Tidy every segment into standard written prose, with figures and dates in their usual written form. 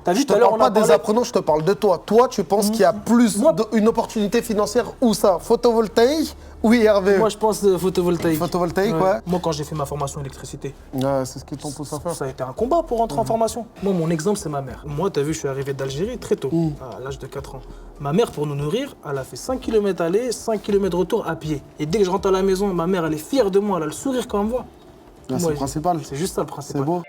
T'as vu, Je tout te à l'heure, parle on pas a des parlé... apprenants, je te parle de toi. Toi, tu penses qu'il y a plus une opportunité financière où ça? Photovoltaïque ou IRV? Moi, je pense photovoltaïque. Photovoltaïque, ouais. Moi, quand j'ai fait ma formation électricité, Ouais, c'est ce qu'ils t'ont poussé à faire. ça a été un combat pour rentrer en formation. Moi, mon exemple, c'est ma mère. Moi, t'as vu, je suis arrivé d'Algérie très tôt, à l'âge de 4 ans. Ma mère, pour nous nourrir, elle a fait 5 km aller, 5 km retour à pied. Et dès que je rentre à la maison, ma mère, elle est fière de moi, elle a le sourire quand elle me voit. Ouais, c'est le principal. C'est juste ça le principal. C'est beau.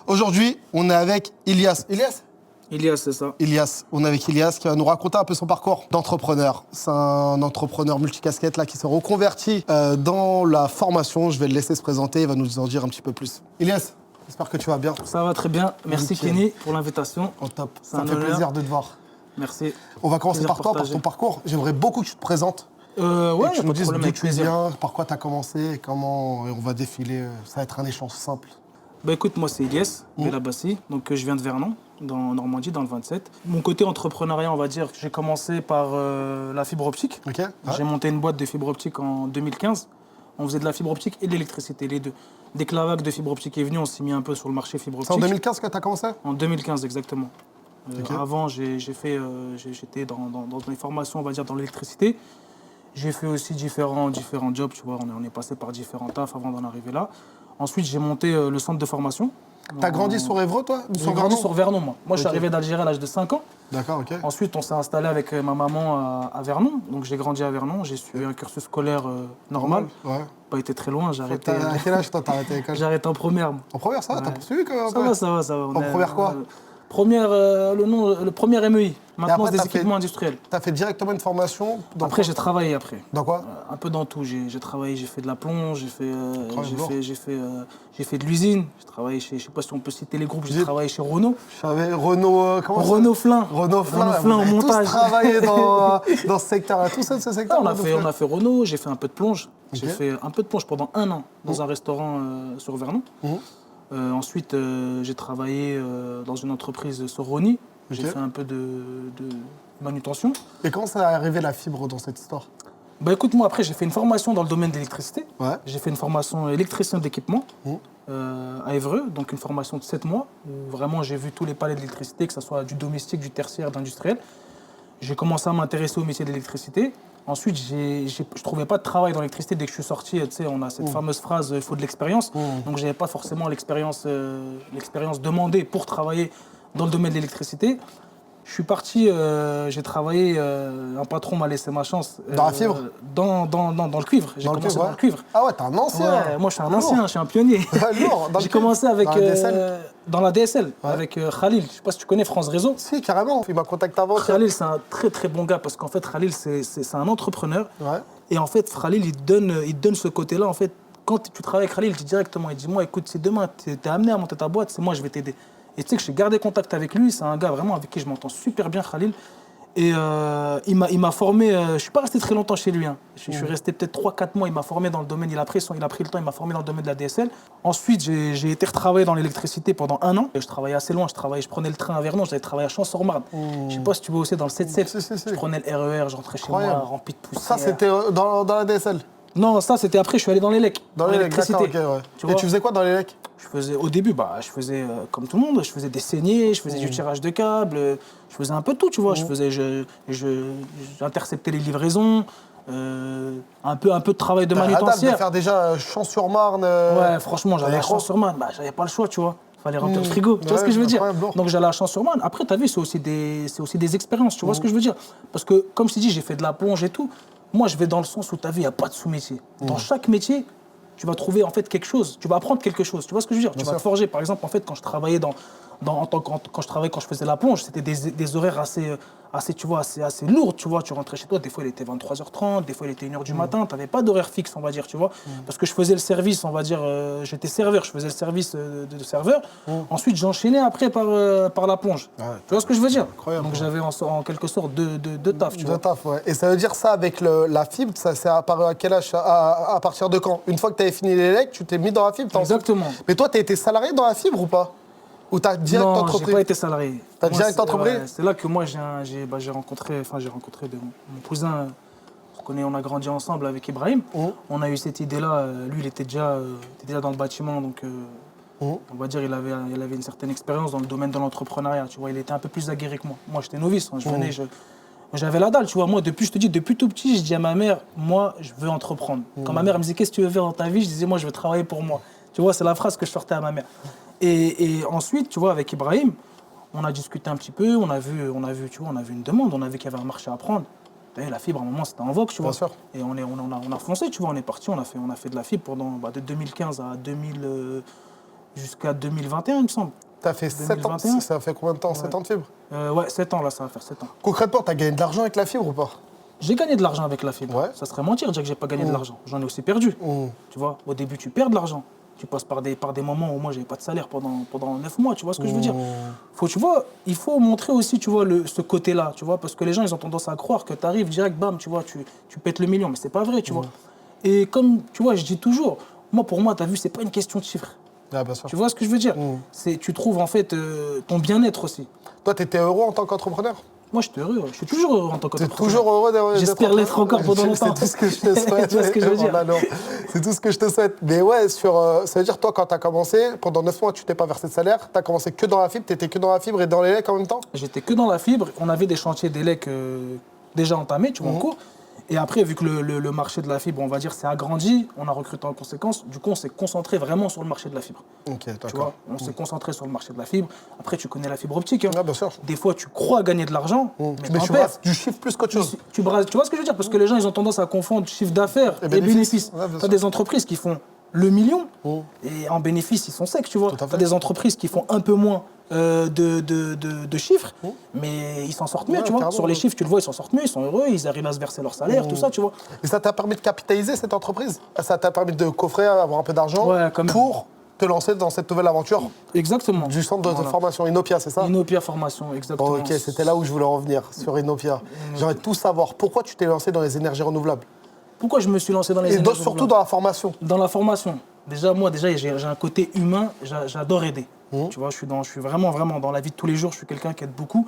Aujourd'hui, on est avec Ilias. Ilias, c'est ça. Ilias, on est avec Ilias qui va nous raconter un peu son parcours d'entrepreneur. C'est un entrepreneur multicasquette là qui s'est reconverti dans la formation. Je vais le laisser se présenter, il va nous en dire un petit peu plus. Ilias, j'espère que tu vas bien. Ça va très bien. Merci Nickel. Kenny pour l'invitation. Au top, C'est ça un fait honneur. plaisir de te voir. Merci. On va commencer Plaisir par toi, par partagé. ton parcours. J'aimerais beaucoup que tu te présentes. Ouais, et que y a tu pas nous de dises problème, d'où avec tu plaisir. viens, par quoi tu as commencé, et comment et on va défiler. Ça va être un échange simple. Bah écoute, moi c'est Ilias Belabassi, donc je viens de Vernon, dans Normandie, dans le 27. Mon côté entrepreneuriat, on va dire, j'ai commencé par la fibre optique. Ok. Ouais. J'ai monté une boîte de fibre optique en 2015. On faisait de la fibre optique et de l'électricité, les deux. Dès que la vague de fibre optique est venue, on s'est mis un peu sur le marché fibre C'est optique. en 2015 que tu as commencé? En 2015, exactement. Ok. Avant, j'étais dans mes formations, on va dire, dans l'électricité. J'ai fait aussi différents jobs, tu vois. On est passé par différents tafs avant d'en arriver là. Ensuite, j'ai monté le centre de formation. T'as grandi sur Évreux, toi? J'ai grandi sur Vernon, moi. Moi, je suis Ok. arrivé d'Algérie à l'âge de 5 ans. D'accord, ok. Ensuite, on s'est installé avec ma maman à Vernon. Donc, j'ai grandi à Vernon. J'ai suivi un cursus scolaire normal. Ouais. Pas été très loin. J'ai arrêté, À quel âge, toi, t'as arrêté l'école? j'ai arrêté en première. moi. En première, ça va? T'as Ouais. poursuivi quand même? Ça va, ça va, ça va. En première quoi? Première, le premier MEI. Maintenance après, des t'as fait- équipements industriels. T'as fait directement une formation dans Après, j'ai travaillé après. Dans quoi? Un peu dans tout. J'ai travaillé, j'ai fait de la plonge, j'ai fait de l'usine. J'ai travaillé chez, je sais pas si on peut citer les groupes, j'ai travaillé chez Renault. Je savais Renault... comment ça Renault Flin. Renault Flin, Renault Flin vous au avez montage. tous travaillé dans ce secteur-là, tout ça, ce secteur. On a fait Renault, j'ai fait un peu de plonge. Ok. J'ai fait un peu de plonge pendant 1 an dans un restaurant sur Vernon. Ensuite, j'ai travaillé dans une entreprise sur Rony. J'ai Ok. fait un peu de manutention. Et comment ça est arrivé la fibre dans cette histoire? Bah écoute, moi après, j'ai fait une formation dans le domaine de l'électricité. Ouais. J'ai fait une formation électricien d'équipement à Évreux, donc une formation de 7 mois, où vraiment j'ai vu tous les paliers de l'électricité, que ce soit du domestique, du tertiaire, d'industriel. J'ai commencé à m'intéresser au métier de l'électricité. Ensuite, je ne trouvais pas de travail dans l'électricité dès que je suis sorti. Tu sais, on a cette fameuse phrase il faut de l'expérience. Donc, je n'avais pas forcément l'expérience demandée pour travailler dans le domaine de l'électricité. Je suis parti, j'ai travaillé, un patron m'a laissé ma chance. Dans la fibre? Dans le cuivre. J'ai commencé dans le cuivre. Ah ouais, t'es un ancien. Ouais, moi, je suis un ancien, je suis un pionnier. Lourd, dans le J'ai cuivre. commencé avec, Dans la DSL? dans la DSL, avec Khalil. Je ne sais pas si tu connais France Réseau. Si, carrément. Il m'a contacté avant. Khalil, c'est un très très bon gars parce qu'en fait, Khalil, c'est un entrepreneur. Ouais. Et en fait, Khalil, il donne ce côté-là. En fait, quand tu travailles avec Khalil, il dit directement, il dit, moi, écoute, si demain, tu es amené à monter ta boîte, c'est moi, je vais t'aider. Et tu sais que j'ai gardé contact avec lui. C'est un gars vraiment avec qui je m'entends super bien, Khalil. Et il m'a formé, je ne suis pas resté très longtemps chez lui. Hein. Je suis resté peut-être 3-4 mois. Il m'a formé dans le domaine, il a pris le temps, il m'a formé dans le domaine de la DSL. Ensuite, j'ai été retravailler dans l'électricité pendant 1 an. Et je travaillais assez loin, je prenais le train à Vernon, j'allais travailler à Champs-sur-Marne. Je ne sais pas si tu vois aussi dans le 7-7. Si. Je prenais le RER, je rentrais chez moi, Incroyable. rempli de poussière. Ça, c'était dans la DSL? Non, ça c'était après, je suis allé dans l'élec. Dans l'électricité. l'électricité. Ok, ouais. Et tu faisais quoi dans l'élec? Au début, je faisais comme tout le monde, je faisais des saignées, je faisais du tirage de câbles, je faisais un peu de tout, tu vois. J'interceptais les livraisons, un peu de travail de T'as la date de manutentionnaire. faire déjà Champs-sur-Marne. Ouais, franchement, j'allais à avec quoi? Champs-sur-Marne, j'avais pas le choix, tu vois. Fallait remplir le frigo, tu vois ce que je veux dire? Donc j'allais à Champs-sur-Marne. Après, t'as vu, c'est aussi des expériences, tu vois ce que je veux dire? Parce que, comme je t'ai dit, j'ai fait de la plonge et tout. Moi, je vais dans le sens où t'as vu, il n'y a pas de sous-métier. Dans chaque métier, tu vas trouver en fait quelque chose, tu vas apprendre quelque chose, tu vois ce que je veux dire? Tu vas te forger. Par exemple, en fait, quand je travaillais quand je faisais la plonge, c'était des horaires assez lourds, tu vois. Tu rentrais chez toi, des fois il était 23h30, des fois il était 1h du matin, tu n'avais pas d'horaire fixe, on va dire, tu vois. Parce que je faisais le service, on va dire, j'étais serveur, je faisais le service de serveur. Ensuite, j'enchaînais après par la plonge. Ouais. Tu vois ce que je veux dire? Incroyable. Donc j'avais en quelque sorte deux tafs, tu De vois. taf, ouais. Et ça veut dire ça avec la fibre, ça c'est apparu à quel âge? À partir de quand? Une fois que tu avais fini l'élec, tu t'es mis dans la fibre? Exactement. Mais toi, tu as été salarié dans la fibre ou pas? Ou tu as direct Non, entrepris? j'ai pas été salarié. T'as Moi, direct entrepris? ouais, c'est là que moi j'ai rencontré mon cousin. On a grandi ensemble avec Ibrahim. On a eu cette idée-là. Lui, il était déjà dans le bâtiment, donc On va dire il avait une certaine expérience dans le domaine de l'entrepreneuriat. Tu vois, il était un peu plus aguerri que moi. Moi, j'étais novice. Hein, j'avais la dalle. Tu vois, moi, depuis tout petit, je dis à ma mère, moi, je veux entreprendre. Quand ma mère me disait, qu'est-ce que tu veux faire dans ta vie, je disais, moi, je veux travailler pour moi. Tu vois, c'est la phrase que je sortais à ma mère. Et ensuite, tu vois, avec Ibrahim, on a discuté un petit peu, on a vu une demande, on a vu qu'il y avait un marché à prendre. Et la fibre, à un moment, c'était en vogue, tu vois. Bien sûr. Et on a foncé, tu vois, on est parti, on a fait de la fibre pendant de 2015 à 2000, jusqu'à 2021, il me semble. Tu as fait 7 ans, ça fait combien de temps? 7 ans de fibre? Ouais, 7 ans, là, ça va faire 7 ans. Concrètement, tu as gagné de l'argent avec la fibre ou pas? J'ai gagné de l'argent avec la fibre. Ouais. Ça serait mentir de dire que j'ai pas gagné de l'argent. J'en ai aussi perdu. Tu vois, au début, tu perds de l'argent. Tu passes par des moments où moi, j'avais pas de salaire pendant 9 mois, tu vois ce que je veux dire. Tu vois, il faut montrer aussi, tu vois, ce côté-là, tu vois, parce que les gens, ils ont tendance à croire que tu arrives direct, bam, tu vois, tu pètes le million, mais c'est pas vrai, tu vois. Et comme, tu vois, je dis toujours, pour moi, tu as vu, c'est pas une question de chiffres. Ah, bien sûr. Tu vois ce que je veux dire. Tu trouves, en fait, ton bien-être aussi. Toi, tu étais heureux en tant qu'entrepreneur? Moi, je suis heureux. Je suis toujours heureux en tant qu'entrepreneur. Tu es toujours heureux d'être J'espère l'être encore pendant longtemps. C'est tout ce que je te souhaite. Tu vois ce que je veux dire. C'est tout ce que je te souhaite. Mais ouais, ça veut dire, toi, quand tu as commencé, pendant 9 mois, tu t'es pas versé de salaire. Tu as commencé que dans la fibre, tu étais que dans la fibre et dans les legs en même temps? J'étais que dans la fibre. On avait des chantiers d'élec déjà entamés, tu vois, en cours. Et après, vu que le marché de la fibre, on va dire, s'est agrandi, on a recruté en conséquence. Du coup, on s'est concentré vraiment sur le marché de la fibre. Ok, d'accord. Tu vois, on s'est concentré sur le marché de la fibre. Après, tu connais la fibre optique. Hein. Ah, bien sûr. Des fois, tu crois gagner de l'argent, mais tu brasses du chiffre plus qu'autre chose. Tu vois ce que je veux dire? Parce que les gens, ils ont tendance à confondre chiffre d'affaires et bénéfices. Ouais, tu as des entreprises qui font le million et en bénéfice, ils sont secs, tu vois. Tu as des entreprises qui font un peu moins de chiffres, mais ils s'en sortent mieux, tu vois. Sur les chiffres, tu le vois, ils s'en sortent mieux, ils sont heureux, ils arrivent à se verser leur salaire, tout ça, tu vois. Et ça t'a permis de capitaliser cette entreprise? Ça t'a permis de coffrer, avoir un peu d'argent pour te lancer dans cette nouvelle aventure? Exactement. Du centre de formation Inopia, c'est ça? Inopia Formation, exactement. Ok, c'était là où je voulais en venir, sur Inopia. J'aimerais tout savoir. Pourquoi tu t'es lancé dans les énergies renouvelables? Pourquoi je me suis lancé dans les énergies renouvelables? Surtout dans la formation. Dans la formation. Déjà, j'ai un côté humain, j'adore aider. Tu vois, je suis vraiment dans la vie de tous les jours, je suis quelqu'un qui aide beaucoup.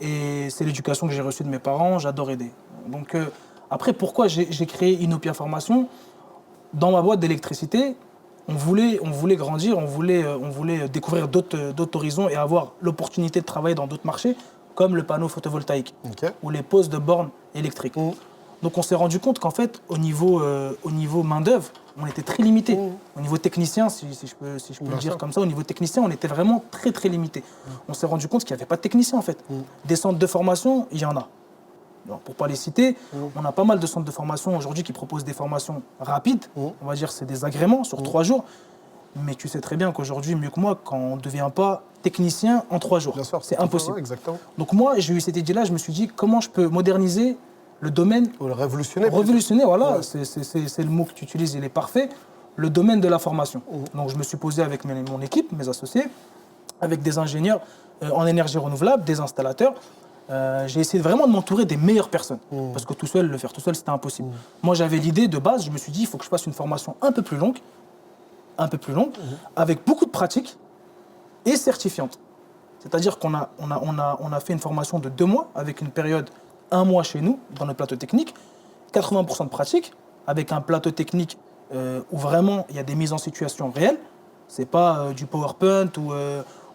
Et c'est l'éducation que j'ai reçue de mes parents, j'adore aider. Donc, après, pourquoi j'ai créé Inopia Formation? Dans ma boîte d'électricité, on voulait grandir, on voulait découvrir d'autres horizons et avoir l'opportunité de travailler dans d'autres marchés, comme le panneau photovoltaïque ou les poses de bornes électriques. Donc on s'est rendu compte qu'en fait, au niveau main-d'œuvre, on était très limité. Au niveau technicien, si je peux le dire comme ça, au niveau technicien, on était vraiment très très limité. On s'est rendu compte qu'il n'y avait pas de technicien en fait. Des centres de formation, il y en a. Alors, pour ne pas les citer, on a pas mal de centres de formation aujourd'hui qui proposent des formations rapides. On va dire c'est des agréments sur 3 jours. Mais tu sais très bien qu'aujourd'hui, mieux que moi, quand on ne devient pas technicien en 3 jours, c'est impossible. Exactement. Donc moi, j'ai eu cette idée-là, je me suis dit comment je peux moderniser le domaine. Ou le révolutionner. Révolutionner, voilà, c'est le mot que tu utilises, il est parfait. Le domaine de la formation. Donc je me suis posé avec mon équipe, mes associés, avec des ingénieurs en énergie renouvelable, des installateurs. J'ai essayé vraiment de m'entourer des meilleures personnes. Parce que le faire tout seul, c'était impossible. Moi, j'avais l'idée de base, je me suis dit, il faut que je fasse une formation un peu plus longue, avec beaucoup de pratiques et certifiante. C'est-à-dire qu'on a fait une formation de 2 mois, avec une période 1 mois chez nous, dans le plateau technique, 80% de pratique, avec un plateau technique où vraiment il y a des mises en situation réelles. C'est pas du PowerPoint où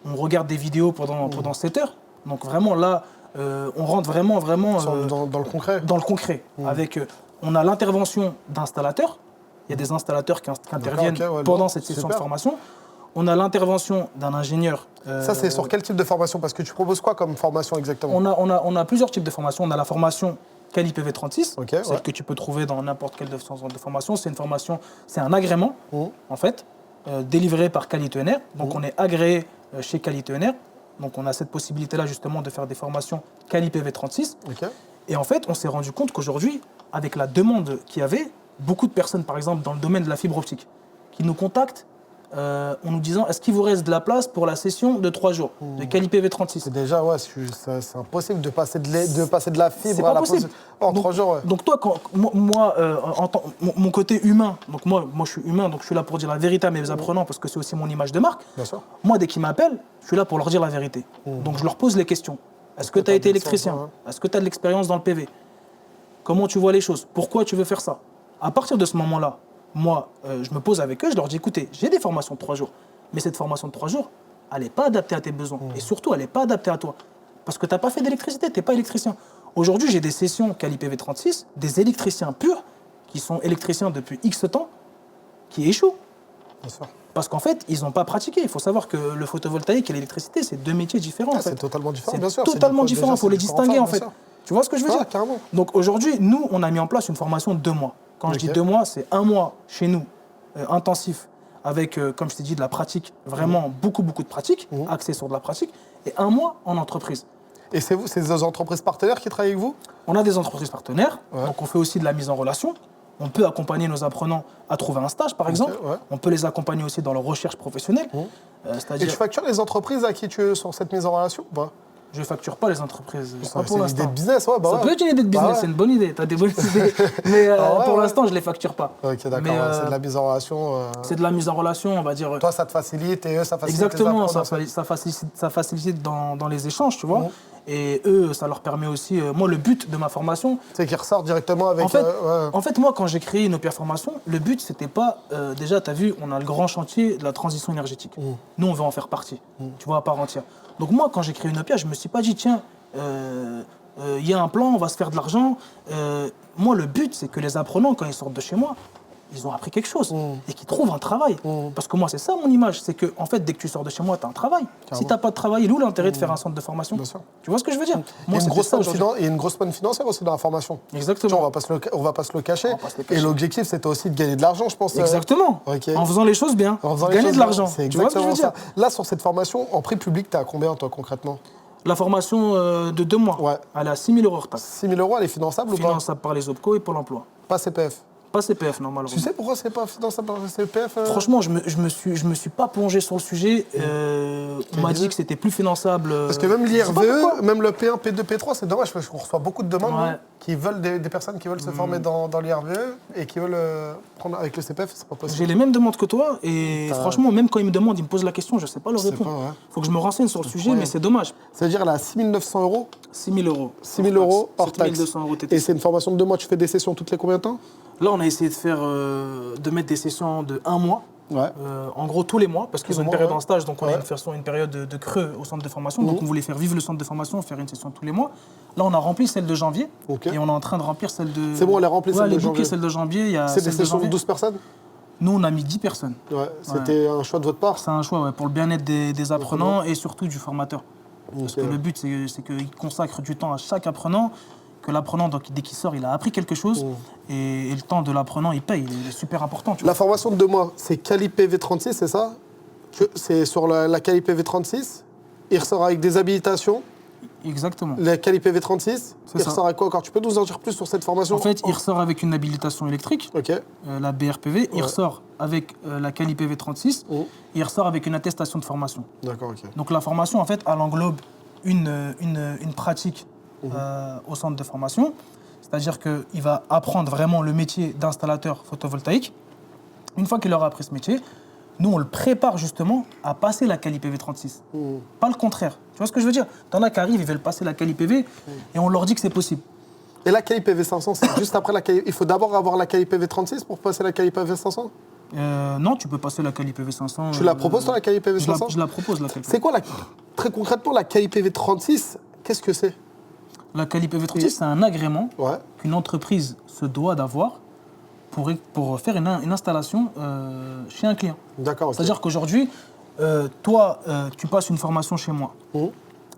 on regarde des vidéos pendant 7 heures. Donc vraiment là, on rentre vraiment dans le concret. Dans le concret. Avec, on a l'intervention d'installateurs. Il y a des installateurs qui interviennent pendant cette session de formation. On a l'intervention d'un ingénieur. Ça, c'est sur quel type de formation? Parce que tu proposes quoi comme formation exactement? On a plusieurs types de formations. On a la formation CaliPV36, celle que tu peux trouver dans n'importe quel centre de formation. C'est une formation, c'est un agrément, en fait, délivré par Qualité-ENR. Donc, on est agréé chez Qualité-ENR. Donc, on a cette possibilité-là, justement, de faire des formations CaliPV36. Et en fait, on s'est rendu compte qu'aujourd'hui, avec la demande qu'il y avait, beaucoup de personnes, par exemple, dans le domaine de la fibre optique, qui nous contactent en nous disant est-ce qu'il vous reste de la place pour la session de 3 jours de CaliPV36. C'est déjà, c'est impossible de passer de la fibre à la pose en 3 jours. Donc toi, mon côté humain, donc moi je suis humain, donc je suis là pour dire la vérité à mes apprenants parce que c'est aussi mon image de marque. Bien sûr. Moi, dès qu'ils m'appellent, je suis là pour leur dire la vérité. Donc je leur pose les questions. Est-ce que tu as été électricien? Est-ce que tu as de l'expérience dans le PV? Comment tu vois les choses? Pourquoi tu veux faire ça? À partir de ce moment-là, moi, je me pose avec eux, je leur dis, écoutez, j'ai des formations de 3 jours. Mais cette formation de 3 jours, elle n'est pas adaptée à tes besoins. Et surtout, elle n'est pas adaptée à toi. Parce que tu n'as pas fait d'électricité, tu n'es pas électricien. Aujourd'hui, j'ai des sessions Kali PV36, des électriciens purs, qui sont électriciens depuis X temps, qui échouent. Bien sûr. Parce qu'en fait, ils n'ont pas pratiqué. Il faut savoir que le photovoltaïque et l'électricité, c'est 2 métiers différents. C'est totalement différent, bien sûr. C'est totalement différent, il faut les distinguer en fait. Tu vois ce que je veux dire? Carrément. Donc aujourd'hui, nous, on a mis en place une formation de 2 mois. Quand je dis 2 mois, c'est 1 mois chez nous, intensif, avec, comme je t'ai dit, de la pratique, vraiment beaucoup de pratique, axé sur de la pratique, et 1 mois en entreprise. Et c'est vous, c'est des entreprises partenaires qui travaillent avec vous? On a des entreprises partenaires, donc on fait aussi de la mise en relation. On peut accompagner nos apprenants à trouver un stage, par exemple. On peut les accompagner aussi dans leur recherche professionnelle. Et tu factures les entreprises à qui tu es sur cette mise en relation? Je ne facture pas les entreprises. C'est une idée de business, ça peut être une idée de business, c'est une bonne idée. Tu as des bonnes idées. Mais pour l'instant, je ne les facture pas. Ok, d'accord. C'est de la mise en relation. C'est de la mise en relation, on va dire. Toi, ça te facilite et eux, ça facilite. Exactement, ça facilite dans les échanges, tu vois. Et eux, ça leur permet aussi. Moi, le but de ma formation. C'est qu'ils ressortent directement avec. En fait, moi, quand j'ai créé Inopia Formation, le but, c'était pas. Déjà, tu as vu, on a le grand chantier de la transition énergétique. Nous, on veut en faire partie, tu vois, à part entière. Donc, moi, quand j'ai créé Inopia, je me suis pas dit, tiens, il y a un plan, on va se faire de l'argent. Moi, le but, c'est que les apprenants, quand ils sortent de chez moi, ils ont appris quelque chose et qu'ils trouvent un travail. Parce que moi, c'est ça mon image. C'est que, en fait, dès que tu sors de chez moi, tu as un travail. Si tu n'as pas de travail, il est où l'intérêt de faire un centre de formation? Tu vois ce que je veux dire? Moi, il y a une grosse manne financière aussi dans la formation. Exactement. Genre, on va pas se le cacher. Et l'objectif, c'était aussi de gagner de l'argent, je pense. Exactement. En faisant les choses bien. Gagner de l'argent. C'est exactement ça. Là, sur cette formation, en prix public, tu es à combien, toi, concrètement? La formation de 2 mois, elle est à 6 000 € hors taxe. 6 000 €, elle est finançable ou pas? Finançable par les OPCO et Pôle emploi. Pas CPF? Pas CPF, non, malheureusement. Tu sais pourquoi c'est pas finançable par le CPF? Franchement, je me suis pas plongé sur le sujet. On m'a dit que c'était plus finançable. Parce que même l'IRVE, même le P1, P2, P3, c'est dommage parce qu'on reçoit beaucoup de demandes qui veulent des personnes qui veulent se former dans l'IRVE et qui veulent prendre avec le CPF, c'est pas possible. J'ai les mêmes demandes que toi et franchement, même quand ils me demandent, ils me posent la question, je sais pas leur répondre. Faut que je me renseigne sur le sujet, mais c'est dommage. C'est-à-dire, elle a 6 900 €? 6 000 €. 6 000 € hors taxe. 200 € TTC. Et c'est une formation de 2 mois, tu fais des sessions toutes les combien de temps? Là, on a essayé de mettre des sessions de 1 mois. En gros, tous les mois, parce qu'ils ont une période en stage, donc on a une période de creux au centre de formation. Donc on voulait faire vivre le centre de formation, faire une session tous les mois. Là, on a rempli celle de janvier et on est en train de remplir celle de... C'est bon, on a rempli celle de janvier. Celle de janvier. C'est des sessions de 12 personnes? Nous, on a mis 10 personnes. C'était un choix de votre part? C'est un choix pour le bien-être des apprenants et surtout du formateur. Parce que le but, c'est qu'il consacre du temps à chaque apprenant, que l'apprenant, dès qu'il sort, il a appris quelque chose. Et le temps de l'apprenant, il paye. Il est super important. La formation de 2 mois, c'est Kali PV36, c'est ça? C'est sur la Kali PV36. Il ressort avec des habilitations. Exactement. La Kali PV36, il ressort avec quoi encore? Tu peux nous en dire plus sur cette formation? En fait, il ressort avec une habilitation électrique, la BRPV. Il ressort avec la Kali PV36. Il ressort avec une attestation de formation. D'accord, ok. Donc la formation, en fait, elle englobe une pratique au centre de formation. C'est-à-dire qu'il va apprendre vraiment le métier d'installateur photovoltaïque. Une fois qu'il aura appris ce métier, nous, on le prépare justement à passer la Kali PV36. Pas le contraire. Tu vois ce que je veux dire? T'en as qui arrivent, ils veulent passer la Kali PV et on leur dit que c'est possible. Et la Kali PV500, c'est juste après la Kali... Il faut d'abord avoir la Kali PV36 pour passer la Kali PV500? Non, tu peux passer la Kali PV500. Tu la proposes, toi, la Kali PV500? Je la propose, la Kali PV500. C'est quoi, très concrètement, la Kali PV36? Qu'est-ce que c'est? La Kali PV36, c'est un agrément qu'une entreprise se doit d'avoir pour faire une installation chez un client. D'accord. C'est-à-dire qu'aujourd'hui, toi, tu passes une formation chez moi.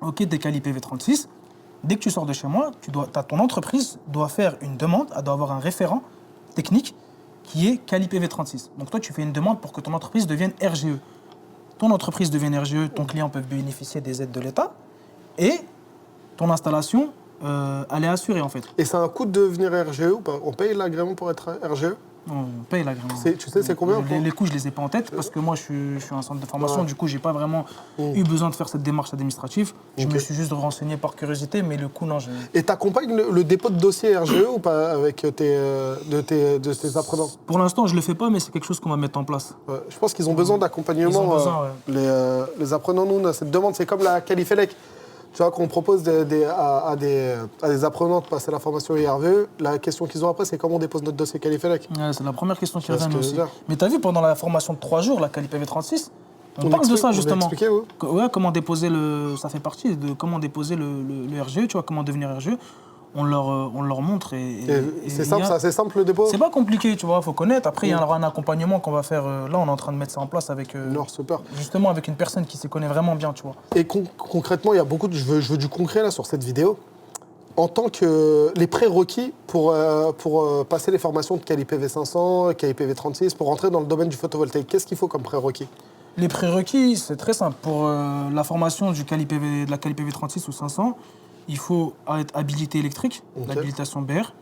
Ok, t'es Kali PV36. Dès que tu sors de chez moi, ton entreprise doit faire une demande, elle doit avoir un référent technique qui est Kali PV36. Donc toi, tu fais une demande pour que ton entreprise devienne RGE. Ton entreprise devienne RGE, ton client peut bénéficier des aides de l'État et ton installation, elle est assurée en fait. Et c'est un coût de devenir RGE ou pas? On paye l'agrément pour être RGE? On paye l'agrément. Tu sais, c'est combien? Les coûts, je ne les ai pas en tête parce que moi, je suis un centre de formation. Du coup, je n'ai pas vraiment eu besoin de faire cette démarche administrative. Je me suis juste renseigné par curiosité, mais le coût, non. Et tu accompagnes le dépôt de dossier RGE ou pas avec tes apprenants? Pour l'instant, je ne le fais pas, mais c'est quelque chose qu'on va mettre en place. Je pense qu'ils ont besoin d'accompagnement. Les apprenants, nous, on a cette demande. C'est comme la Califelec. Tu vois, qu'on propose à des apprenants de passer la formation IRVE, la question qu'ils ont après, c'est comment on dépose notre dossier Califelec. C'est la première question qui revient aussi. Mais tu as vu, pendant la formation de 3 jours, la Kali PV36, On parle de ça, On justement. expliqué, oui. Ouais, comment déposer le... Ça fait partie de comment déposer le RGE, tu vois, comment devenir RGE. On leur montre C'est simple, c'est assez simple le dépôt. C'est pas compliqué, tu vois, faut connaître. Après, il y aura un accompagnement qu'on va faire. Là, on est en train de mettre ça en place avec... super. Justement, avec une personne qui s'y connaît vraiment bien, tu vois. Et concrètement, il y a beaucoup de... Je veux du concret, là, sur cette vidéo. En tant que... Les prérequis pour passer les formations de KLIPV 500, KLIPV 36, pour rentrer dans le domaine du photovoltaïque, qu'est-ce qu'il faut comme prérequis? Les prérequis, c'est très simple. Pour la formation de la KLIPV 36 ou 500, il faut être habilité électrique, l'habilitation BR.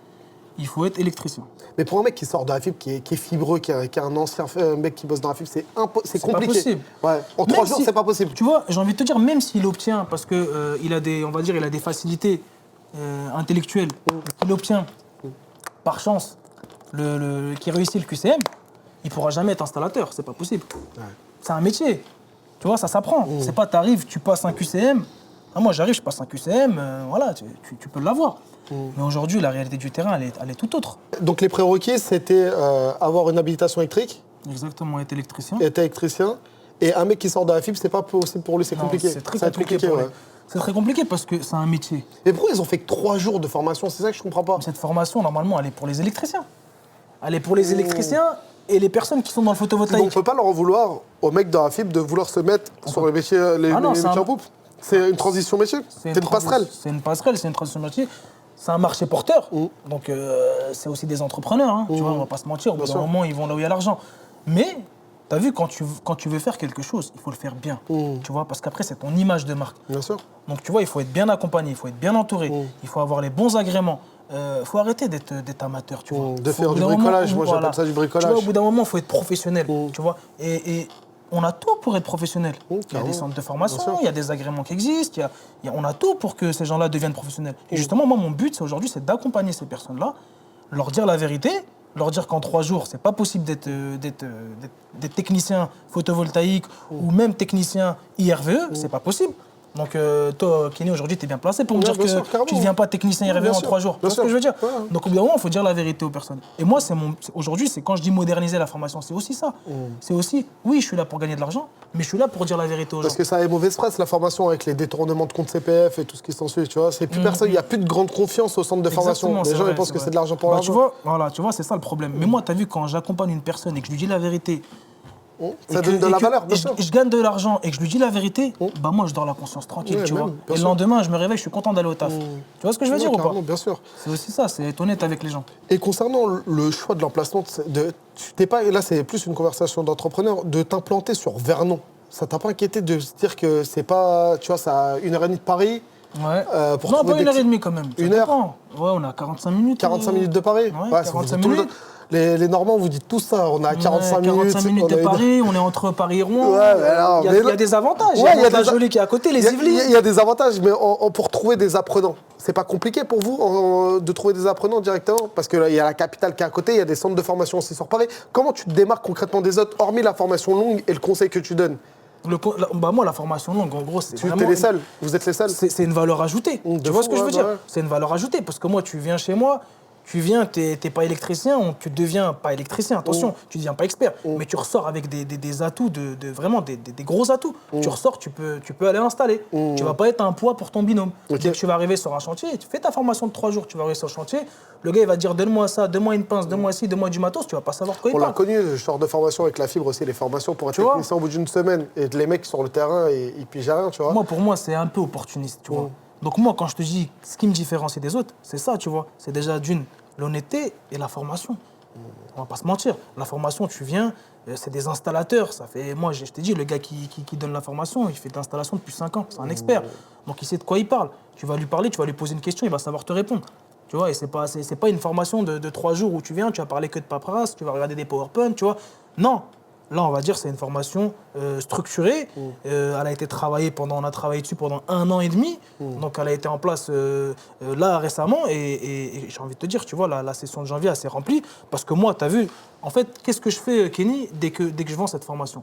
Il faut être électricien. Mais pour un mec qui sort de la fibre, qui est fibreux, qui est un ancien mec qui bosse dans la fibre, c'est compliqué. Pas possible. Ouais. En 3 jours, c'est pas possible. Tu vois, j'ai envie de te dire, même s'il obtient, parce que il a des facilités intellectuelles, qu'il obtient par chance, qui réussit le QCM, il pourra jamais être installateur. C'est pas possible. Ouais. C'est un métier. Tu vois, ça s'apprend. C'est pas, t'arrives, tu passes un QCM. Ah, moi, j'arrive, je passe un QCM, voilà, tu peux l'avoir. Mais aujourd'hui, la réalité du terrain, elle est tout autre. Donc les prérequis, c'était avoir une habilitation électrique. Exactement, être électricien. Être électricien. Et un mec qui sort de la fibre, c'est pas possible pour lui, c'est compliqué. C'est très compliqué. Ouais. C'est très compliqué parce que c'est un métier. Mais pourquoi ils ont fait que 3 jours de formation? C'est ça que je comprends pas. Cette formation, normalement, elle est pour les électriciens. Elle est pour les électriciens et les personnes qui sont dans le photovoltaïque. Donc on peut pas leur en vouloir aux mecs dans la fibre de vouloir se mettre sur les métiers, métiers en poupe. C'est une transition métier. C'est une passerelle. C'est une passerelle, c'est une transition métier. C'est un marché porteur. Donc c'est aussi des entrepreneurs. Hein. Tu vois, on va pas se mentir. Au bout d'un moment, ils vont là où il y a l'argent. Mais tu as vu, quand tu veux faire quelque chose, il faut le faire bien. Tu vois, parce qu'après, c'est ton image de marque. Bien sûr. Donc tu vois, il faut être bien accompagné, il faut être bien entouré, il faut avoir les bons agréments. Faut arrêter d'être amateur, tu vois. De faire du bricolage, moi j'appelle ça du bricolage. Tu vois, au bout d'un moment, il faut être professionnel, tu vois. Et on a tout pour être professionnel. Il y a des centres de formation, il y a des agréments qui existent, on a tout pour que ces gens-là deviennent professionnels. Et justement, moi, mon but, aujourd'hui, c'est d'accompagner ces personnes-là, leur dire la vérité, leur dire qu'en 3 jours, c'est pas possible d'être technicien photovoltaïque ou même technicien IRVE, c'est pas possible. Donc toi, Kenny, aujourd'hui, tu es bien placé pour me dire que tu ne deviens pas technicien IRVE en 3 jours. Tu vois ce que je veux dire? Donc au bout d'un moment, il faut dire la vérité aux personnes. Et moi, aujourd'hui, c'est quand je dis moderniser la formation, c'est aussi ça. C'est aussi, oui, je suis là pour gagner de l'argent, mais je suis là pour dire la vérité aux gens. Parce que ça a mauvaise presse, la formation, avec les détournements de compte CPF et tout ce qui s'ensuit, tu vois. C'est plus personne, il n'y a plus de grande confiance au centre de formation. Les gens, ils pensent que c'est de l'argent pour l'argent. Tu vois, c'est ça le problème. Mais moi, tu as vu, quand j'accompagne une personne et que je lui dis la vérité, ça donne de la valeur, bien sûr. Je gagne de l'argent et que je lui dis la vérité, bah moi je dors la conscience tranquille, tu vois. Et le lendemain, je me réveille, je suis content d'aller au taf. Tu vois ce que je veux dire ou pas? Bien sûr. C'est aussi ça, c'est être honnête avec les gens. Et concernant le choix de l'emplacement, tu t'es pas, là c'est plus une conversation d'entrepreneur, de t'implanter sur Vernon. Ça t'a pas inquiété de se dire que c'est pas, tu vois, ça a 1h30 de Paris? Ouais. Non, pas 1h30 quand même. 1 heure? Ouais, on a 45 minutes. 45 minutes de Paris? Ouais, 45 minutes. Les Normands, vous dites tout ça, on a 45 minutes. 45 minutes de Paris, on est entre Paris et Rouen. Ouais, il y a des avantages. Il y a la Jolie qui est à côté, les Yvelines. Il y a des avantages, mais pour trouver des apprenants, c'est pas compliqué pour vous de trouver des apprenants directement? Parce qu'il y a la capitale qui est à côté, il y a des centres de formation aussi sur Paris. Comment tu te démarques concrètement des autres, hormis la formation longue et le conseil que tu donnes? Moi, la formation longue, en gros, c'est vraiment... Tu es les seuls? Vous êtes les seuls? C'est une valeur ajoutée. Tu vois ce que je veux dire? C'est une valeur ajoutée, parce que moi, tu viens chez moi, t'es pas électricien, tu deviens pas électricien, attention, tu deviens pas expert, mais tu ressors avec des atouts, vraiment des gros atouts. Tu ressors, tu peux aller installer. Tu vas pas être un poids pour ton binôme. Dès que tu vas arriver sur un chantier, tu fais ta formation de 3 jours, tu vas arriver sur le chantier, le gars il va te dire donne-moi ça, donne-moi une pince, donne-moi ci, donne-moi du matos, tu vas pas savoir de quoi il parle. On l'a connu, je sors de formation avec la fibre aussi, les formations pour être technicien au bout d'une semaine, et les mecs sur le terrain, ils pigent rien, tu vois. Pour moi, c'est un peu opportuniste, tu vois. Donc moi, quand je te dis ce qui me différencie des autres, c'est ça, tu vois. C'est déjà l'honnêteté et la formation. On va pas se mentir. La formation, tu viens, c'est des installateurs. Moi, je t'ai dit, le gars qui donne la formation, il fait de l'installation depuis 5 ans. C'est un expert. Donc, il sait de quoi il parle. Tu vas lui parler, tu vas lui poser une question, il va savoir te répondre. Tu vois, et c'est pas une formation de 3 jours où tu viens, tu vas parler que de paperasse, tu vas regarder des PowerPoint, tu vois. Non. Là, on va dire c'est une formation structurée. Elle a été travaillée on a travaillé dessus pendant 1 an et demi. Donc, elle a été en place là récemment. Et j'ai envie de te dire, tu vois, la session de janvier, elle s'est remplie. Parce que moi, tu as vu, en fait, qu'est-ce que je fais, Kenny, dès que je vends cette formation?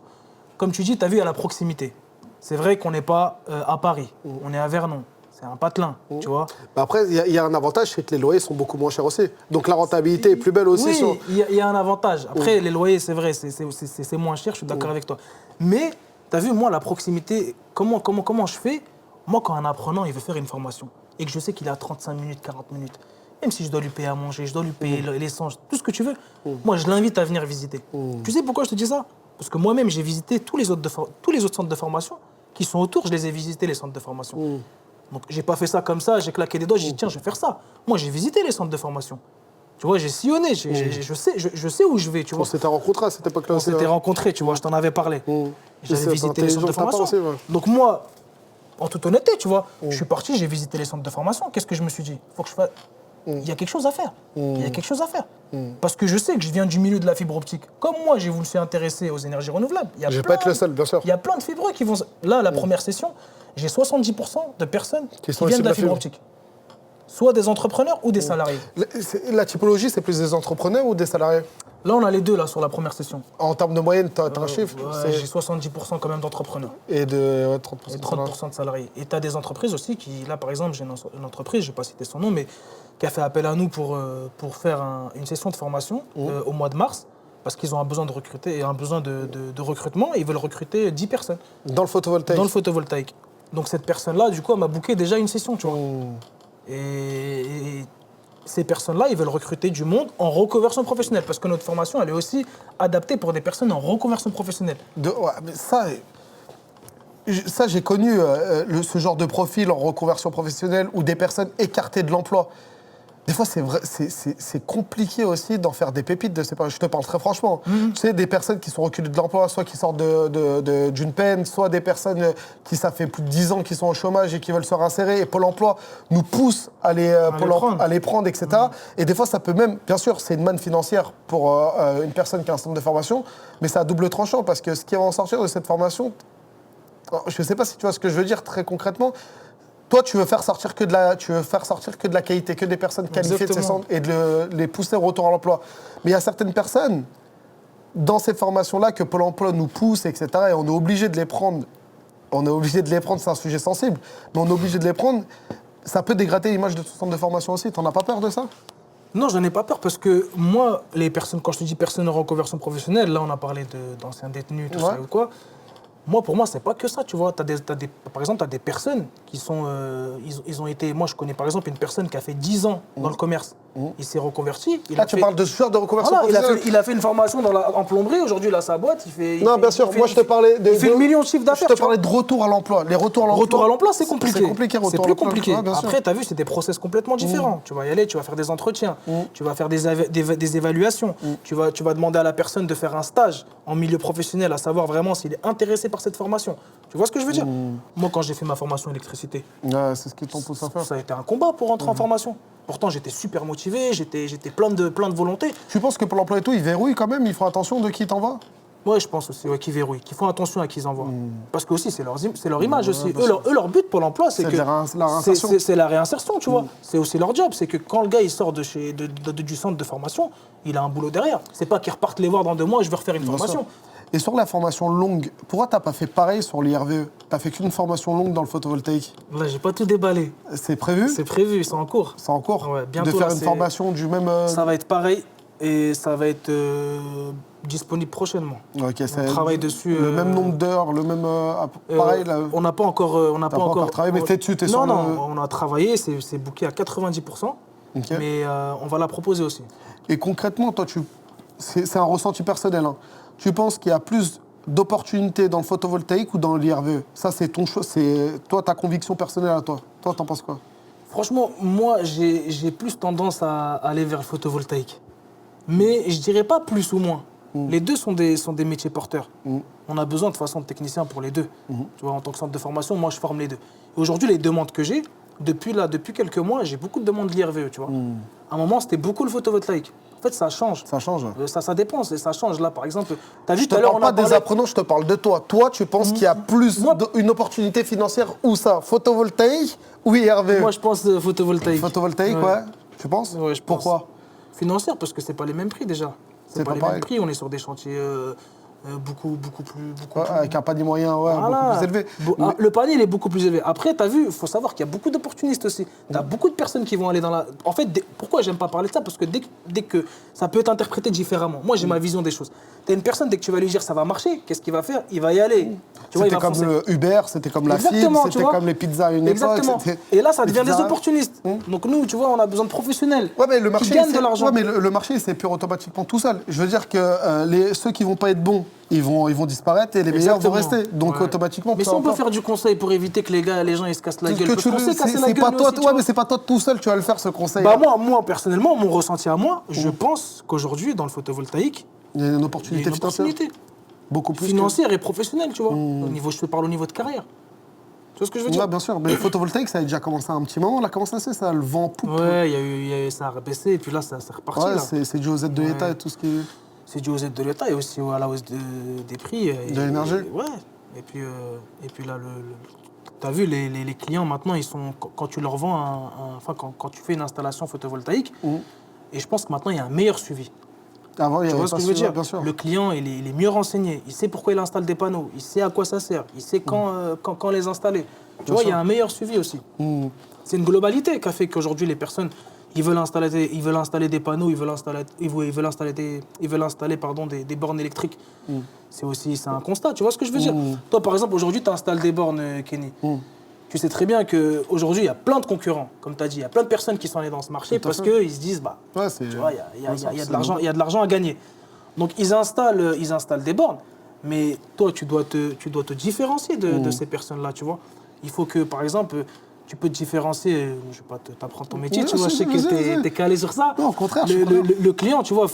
Comme tu dis, tu as vu, à la proximité. C'est vrai qu'on n'est pas à Paris, on est à Vernon. C'est un patelin, tu vois. Après, il y a un avantage, c'est que les loyers sont beaucoup moins chers aussi. Donc la rentabilité est plus belle aussi. Oui, il y a un avantage. Après, les loyers, c'est vrai, c'est moins cher, je suis d'accord avec toi. Mais T'as vu, moi, la proximité, comment je fais? Moi, quand un apprenant, il veut faire une formation et que je sais qu'il est à 35 minutes, 40 minutes, même si je dois lui payer à manger, je dois lui payer l'essence, tout ce que tu veux, moi, je l'invite à venir visiter. Tu sais pourquoi je te dis ça? Parce que moi-même, j'ai visité tous les autres centres de formation qui sont autour, je les ai visités, les centres de formation. Donc, j'ai pas fait ça comme ça, j'ai claqué des doigts, j'ai dit, tiens, je vais faire ça. Moi, j'ai visité les centres de formation. Tu vois, j'ai sillonné, je sais où je vais, tu vois. On s'était rencontrés à cette époque-là. On s'était rencontrés, tu vois, je t'en avais parlé. J'avais visité les centres de formation. Pensé, ouais. Donc moi, en toute honnêteté, tu vois, je suis parti, j'ai visité les centres de formation. Qu'est-ce que je me suis dit? Faut que je fasse... Il y a quelque chose à faire. Il y a quelque chose à faire. Parce que je sais que je viens du milieu de la fibre optique. Comme moi, je me suis intéressé aux énergies renouvelables. Je vais pas être le seul, bien sûr. Il y a plein de fibreux qui vont... Là, la première session, j'ai 70% de personnes qui viennent de la fibre optique. Soit des entrepreneurs ou des salariés. La typologie, c'est plus des entrepreneurs ou des salariés? Là, on a les deux là, sur la première session. En termes de moyenne, tu as un chiffre? J'ai 70% quand même d'entrepreneurs. Et de 30% de salariés. Et tu as des entreprises aussi qui, là par exemple, j'ai une entreprise, je ne vais pas citer son nom, mais qui a fait appel à nous pour faire une session de formation au mois de mars, parce qu'ils ont un besoin de recruter et un besoin de recrutement, et ils veulent recruter 10 personnes. Dans le photovoltaïque? Dans le photovoltaïque. Donc cette personne-là, du coup, elle m'a booké déjà une session, tu vois. Et ces personnes-là, ils veulent recruter du monde en reconversion professionnelle, parce que notre formation, elle est aussi adaptée pour des personnes en reconversion professionnelle. Ouais, mais ça j'ai connu ce genre de profil en reconversion professionnelle ou des personnes écartées de l'emploi. Des fois, c'est vrai, c'est compliqué aussi d'en faire des pépites de ces personnes. Je te parle très franchement. Tu sais, des personnes qui sont reculées de l'emploi, soit qui sortent d'une peine, soit des personnes qui, ça fait plus de 10 ans, qui sont au chômage et qui veulent se réinsérer. Et Pôle emploi nous pousse à les prendre, etc. Et des fois, ça peut même, bien sûr, c'est une manne financière pour une personne qui a un centre de formation, mais c'est à double tranchant parce que ce qui va en sortir de cette formation, je ne sais pas si tu vois ce que je veux dire très concrètement. Toi, tu veux faire sortir que de la qualité, que des personnes qualifiées de ces centres et de les pousser au retour à l'emploi. Mais il y a certaines personnes dans ces formations-là que Pôle emploi nous pousse, etc. Et on est obligé de les prendre. C'est un sujet sensible, mais on est obligé de les prendre. Ça peut dégrader l'image de ton centre de formation aussi. T'en as pas peur de ça? Non, j'en ai pas peur parce que moi, les personnes, quand je te dis personnes en reconversion professionnelle, là, on a parlé d'anciens détenus, tout ça ou quoi. Moi, pour moi, c'est pas que ça, tu vois. Par exemple, tu as des personnes qui sont... ils ont été... Moi, je connais par exemple une personne qui a fait 10 ans dans le commerce. Il s'est reconverti. Tu parles de ce genre de reconversion professionnelle. Il a fait une formation en plomberie. Aujourd'hui, il a sa boîte. Bien sûr. Moi, je te parlais de... Il fait 1 million de chiffre d'affaires. Je te parlais de retour à l'emploi. Les retours à l'emploi. Retour à l'emploi, c'est compliqué. C'est compliqué, c'est plus compliqué. Après, tu as vu, c'est des process complètement différents. Tu vas y aller, tu vas faire des entretiens. Tu vas faire des évaluations. Tu vas demander à la personne de faire un stage en milieu professionnel, à savoir vraiment s'il est intéressé par cette formation. Tu vois ce que je veux dire? Moi, quand j'ai fait ma formation électricité, c'est ce qui t'en pousse à faire. Ça a été un combat pour rentrer en formation. Pourtant, j'étais super motivé, j'étais plein de volonté. Tu penses que pour l'emploi et tout, ils verrouillent quand même? Ils font attention de qui t'envoie? Oui, je pense aussi, qu'ils verrouillent, qu'ils font attention à qui ils envoient. Parce que aussi, c'est leur image aussi. Leur but pour l'emploi, c'est la réinsertion, tu vois. C'est aussi leur job. C'est que quand le gars il sort du centre de formation, il a un boulot derrière. C'est pas qu'ils repartent les voir dans 2 mois, je veux refaire une formation. Et sur la formation longue, pourquoi t'as pas fait pareil sur l'IRVE? T'as fait qu'une formation longue dans le photovoltaïque? Là, j'ai pas tout déballé. C'est prévu? C'est prévu, c'est en cours. C'est en cours? Ouais, bientôt. De faire une formation du même... Ça va être pareil et ça va être disponible prochainement. Ok, on travaille dessus. Le même nombre d'heures, le même... pareil là. On n'a pas encore... on n'a pas encore travaillé, mais t'es dessus, t'es sur on a travaillé, c'est booké à 90%, mais on va la proposer aussi. Et concrètement, toi, c'est un ressenti personnel, hein. Tu penses qu'il y a plus d'opportunités dans le photovoltaïque ou dans l'IRVE? Ça, c'est ton choix, c'est toi, ta conviction personnelle à toi. Toi, t'en penses quoi? Franchement, moi, j'ai plus tendance à aller vers le photovoltaïque. Mais je dirais pas plus ou moins. Les deux sont des métiers porteurs. On a besoin de toute façon de techniciens pour les deux. Tu vois, en tant que centre de formation, moi, je forme les deux. Et aujourd'hui, les demandes que j'ai, depuis quelques mois, j'ai beaucoup de demandes de l'IRVE, tu vois. À un moment, c'était beaucoup le photovoltaïque. En fait, ça change. Ça change. Ça dépend, ça change. Là, par exemple, tu as vu tout à l'heure, on a parlé... des apprenants, je te parle de toi. Toi, tu penses qu'il y a plus une opportunité financière où ça? Photovoltaïque ou IRVE? Moi, je pense photovoltaïque. Photovoltaïque, ouais. Tu penses? Ouais, je pense. Pourquoi? Financière, parce que c'est pas les mêmes prix déjà. C'est pas les mêmes prix. On est sur des chantiers beaucoup plus. Avec un panier moyen, Voilà. beaucoup plus élevé. Le panier, il est beaucoup plus élevé. Après, tu as vu, il faut savoir qu'il y a beaucoup d'opportunistes aussi. Tu as beaucoup de personnes qui vont aller dans la. En fait, pourquoi j'aime pas parler de ça? Parce que dès que ça peut être interprété différemment. Moi, j'ai ma vision des choses. Tu as une personne, dès que tu vas lui dire ça va marcher, qu'est-ce qu'il va faire? Il va y aller. C'était comme le Uber, c'était comme la FIB, c'était comme les pizzas à une Exactement. époque. Et là, ça devient des opportunistes. Donc nous, tu vois, on a besoin de professionnels mais le marché, qui gagnent de l'argent. Ouais, mais le marché, c'est pur automatiquement tout seul. Je veux dire que ceux qui vont pas être bons, ils vont disparaître et les meilleurs vont rester. Donc automatiquement. Mais si on peut faire du conseil pour éviter que les gens ils se cassent la gueule, parce qu'on sait casser la gueule. Mais c'est pas toi tout seul, tu vas le faire ce conseil. Bah moi personnellement, mon ressenti à moi, je pense qu'aujourd'hui dans le photovoltaïque, il y a une opportunité financière. Beaucoup plus financière et professionnelle, tu vois. Je te parle au niveau de carrière. Tu vois ce que je veux dire? Bien sûr. Mais le photovoltaïque, ça a déjà commencé à un petit moment. Là, comment ça se fait? Ça le vend poupe. Ouais, ça a baissé et puis là, ça reparti. Ouais, c'est dû aux aides de l'État et tout ce qui. C'est dû aux aides de l'État et aussi à la hausse des prix. De l'énergie. Ouais. Et puis là, t'as vu, les clients maintenant, ils sont quand tu leur vends, quand tu fais une installation photovoltaïque, et je pense que maintenant, il y a un meilleur suivi. Avant, tu vois ce que je veux dire? Bien sûr. Le client, il est mieux renseigné. Il sait pourquoi il installe des panneaux. Il sait à quoi ça sert. Il sait quand les installer. Tu vois, il y a un meilleur suivi aussi. C'est une globalité qui a fait qu'aujourd'hui, les personnes, ils veulent installer des panneaux, ils veulent installer des bornes électriques. C'est un constat. Tu vois ce que je veux dire? Toi, par exemple, aujourd'hui, tu installes des bornes, Kenny. Tu sais très bien qu'aujourd'hui, il y a plein de concurrents, comme tu as dit. Il y a plein de personnes qui sont allées dans ce marché parce qu'ils se disent, tu vois, il y a de l'argent à gagner. Donc, ils installent des bornes. Mais toi, tu dois te différencier de ces personnes-là, tu vois. Il faut que, par exemple, tu peux te différencier. Je ne vais pas t'apprendre ton métier, tu vois. Je sais que tu es calé sur ça. Non, au contraire, le client, tu vois,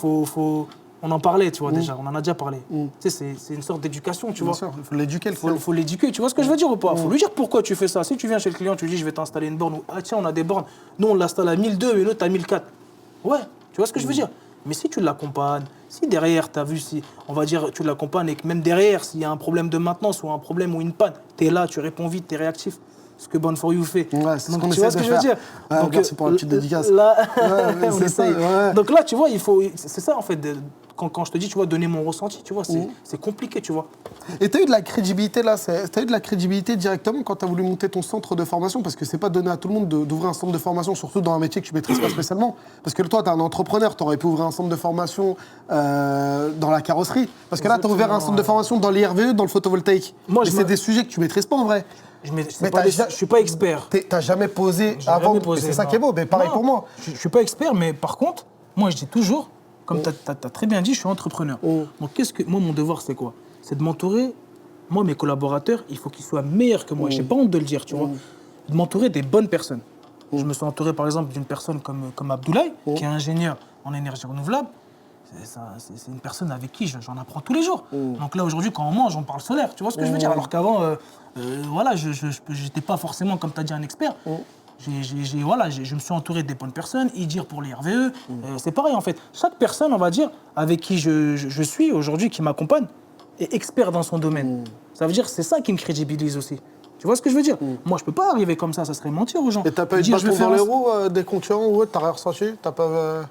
on en parlait, tu vois, déjà. On en a déjà parlé. Tu sais, c'est une sorte d'éducation, tu vois. Bien sûr, il faut l'éduquer, le client. Il faut l'éduquer, tu vois ce que je veux dire ou pas? Il faut lui dire pourquoi tu fais ça. Si tu viens chez le client, tu lui dis, je vais t'installer une borne. Ou, ah tiens, on a des bornes. Nous, on l'installe à 1002, mais l'autre à 1004. Ouais, tu vois ce que je veux dire? Mais si tu l'accompagnes, si derrière, tu as vu, si on va dire, tu l'accompagnes et que même derrière, s'il y a un problème de maintenance ou un problème ou une panne, tu es là, tu réponds vite, tu es réactif. Ce que Born for You fait. Ouais, c'est donc, tu vois ce que je veux dire? Donc, merci pour la petite dédicace. Là, on essaye. Donc là, tu vois, c'est ça en fait. Quand je te dis, tu vois, donner mon ressenti, tu vois, c'est compliqué, tu vois. Et tu as eu de la crédibilité là, tu as eu de la crédibilité directement quand tu as voulu monter ton centre de formation, parce que c'est pas donné à tout le monde d'ouvrir un centre de formation, surtout dans un métier que tu maîtrises pas spécialement. Parce que toi, tu es un entrepreneur, tu aurais pu ouvrir un centre de formation dans la carrosserie. Parce que là, tu as ouvert un centre de formation dans l'IRVE, dans le photovoltaïque. Moi, c'est des sujets que tu maîtrises pas en vrai. Je suis pas expert. T'as jamais posé avant. C'est ça qui est beau, mais pareil pour moi. Je suis pas expert, mais par contre, moi, je dis toujours. Comme tu as très bien dit, je suis entrepreneur. Donc, moi, mon devoir, c'est quoi? C'est de m'entourer. Moi, mes collaborateurs, il faut qu'ils soient meilleurs que moi. Je n'ai pas honte de le dire, tu vois. De m'entourer des bonnes personnes. Je me suis entouré, par exemple, d'une personne comme Abdoulaye, qui est ingénieur en énergie renouvelable. C'est une personne avec qui j'en apprends tous les jours. Donc là, aujourd'hui, quand on mange, on parle solaire. Tu vois ce que je veux dire? Alors qu'avant, voilà, je n'étais pas forcément, comme tu as dit, un expert. Je me suis entouré des bonnes personnes, IDIR pour les RVE, c'est pareil en fait. Chaque personne, on va dire, avec qui je suis aujourd'hui, qui m'accompagne, est expert dans son domaine. Ça veut dire que c'est ça qui me crédibilise aussi. Tu vois ce que je veux dire? Moi, je peux pas arriver comme ça serait mentir aux gens. Et t'as pas eu de bâton dans les roues des concurrents ou autre? T'as rien ressenti? T'as pas...